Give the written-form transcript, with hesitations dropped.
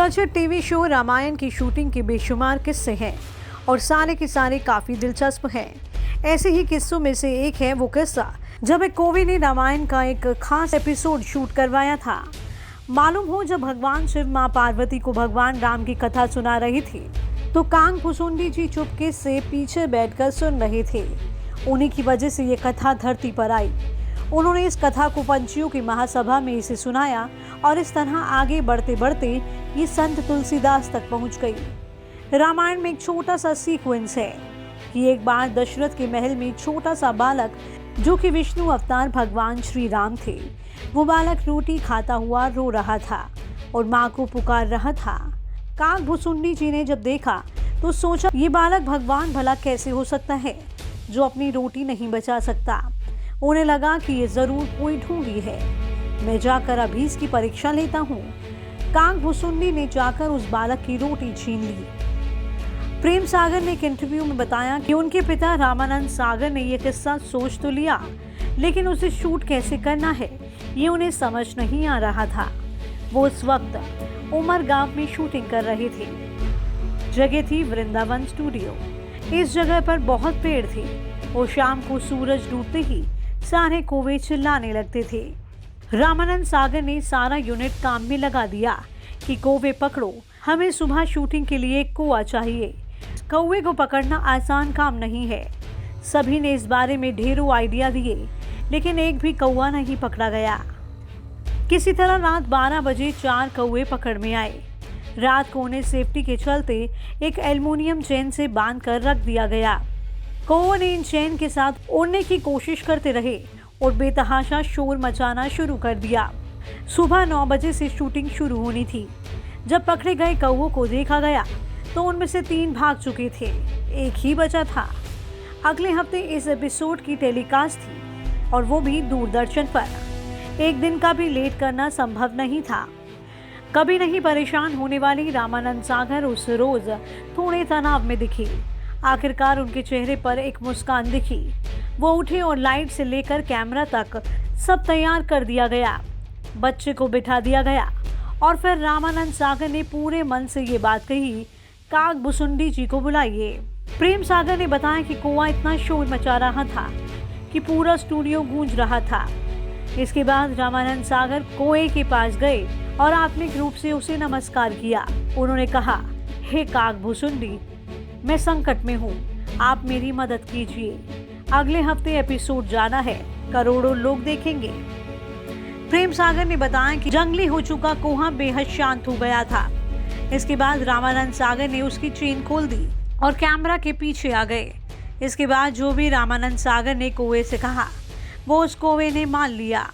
चर्चित TV show Ramayan की shooting के बेशुमार किस्से हैं और सारे के सारे काफी दिलचस्प हैं। ऐसे ही किस्सों में से एक है वो किस्सा जब एक कौवे ने रामायण का एक खास एपिसोड शूट करवाया था। मालूम हो जब भगवान शिव मां पार्वती को भगवान राम की कथा सुना रही थी तो कांग भुसुंडी जी चुपके से पीछे बैठकर सुन रहे थे। उन्हीं की वजह से ये कथा धरती पर आई। उन्होंने इस कथा को पंछियों की महासभा में इसे सुनाया और इस तरह आगे बढ़ते बढ़ते ये संत तुलसीदास तक पहुंच गई। रामायण में एक छोटा सा सीक्वेंस है कि एक बार दशरथ के महल में एक छोटा सा बालक जो कि विष्णु अवतार भगवान श्री राम थे, वो बालक रोटी खाता हुआ रो रहा था और माँ को पुकार रहा था। काग भुसुंडी जी ने जब देखा तो सोचा ये बालक भगवान भला कैसे हो सकता है जो अपनी रोटी नहीं बचा सकता। उन्हें लगा कि ये जरूर कोई ढोंगी है, मैं जाकर अभी इसकी परीक्षा लेता हूँ। काग भुसुंडी ने जाकर उस बालक की रोटी छीन ली। प्रेम सागर ने एक इंटरव्यू में बताया कि उनके पिता रामानंद सागर ने यह किस्सा सोच तो लिया, लेकिन उसे शूट कैसे करना है ये उन्हें समझ नहीं आ रहा था। वो उस वक्त उमर गांव में शूटिंग कर रहे थे। जगह थी वृंदावन स्टूडियो। इस जगह पर बहुत पेड़ थे और शाम को सूरज डूबते ही सारे कौवे चिल्लाने लगते थे। रामानंद सागर ने सारा यूनिट काम में लगा दिया कि कौवे पकड़ो, हमें सुबह शूटिंग के लिए एक कौवा चाहिए। कौवे को पकड़ना आसान काम नहीं है। सभी ने इस बारे में ढेरों आइडिया दिए, लेकिन एक भी कौवा नहीं पकड़ा गया। किसी तरह रात 12 बजे 4 कौवे पकड़ में आए। रात को उन्हें सेफ्टी के चलते एक एल्युमिनियम चेन से बांध कर रख दिया गया। कौवे ने इन चेन के साथ उड़ने की कोशिश करते रहे और बेतहाशा शोर मचाना शुरू कर दिया। सुबह 9 बजे से शूटिंग शुरू होनी थी। जब पकड़े गए कौवों को देखा गया तो उनमें से 3 भाग चुके थे, एक ही बचा था। अगले हफ्ते इस एपिसोड की टेलीकास्ट थी और वो भी दूरदर्शन पर। एक दिन का भी लेट करना संभव नहीं था। कभी नहीं परेशान होने वाली रामानंद सागर उस रोज थोड़े तनाव में दिखी। आखिरकार उनके चेहरे पर एक मुस्कान दिखी। वो उठे और लाइट से लेकर कैमरा तक सब तैयार कर दिया गया। बच्चे को बिठा दिया गया और फिर रामानंद सागर ने पूरे मन से ये बात कही, काग भुसुंडी जी को बुलाइए। प्रेम सागर ने बताया कि कौवा इतना शोर मचा रहा था कि पूरा स्टूडियो गूंज रहा था। इसके बाद रामानंद सागर कौवे के पास गए और आत्मिक रूप से उसे नमस्कार किया। उन्होंने कहा, हे काग भुसुंडी, मैं संकट में हूँ, आप मेरी मदद कीजिए। अगले हफ्ते एपिसोड जाना है, करोड़ों लोग देखेंगे। प्रेम सागर ने बताया कि जंगली हो चुका कौवा बेहद शांत हो गया था। इसके बाद रामानंद सागर ने उसकी चेन खोल दी और कैमरा के पीछे आ गए। इसके बाद जो भी रामानंद सागर ने कौवे से कहा वो उस कौवे ने मान लिया।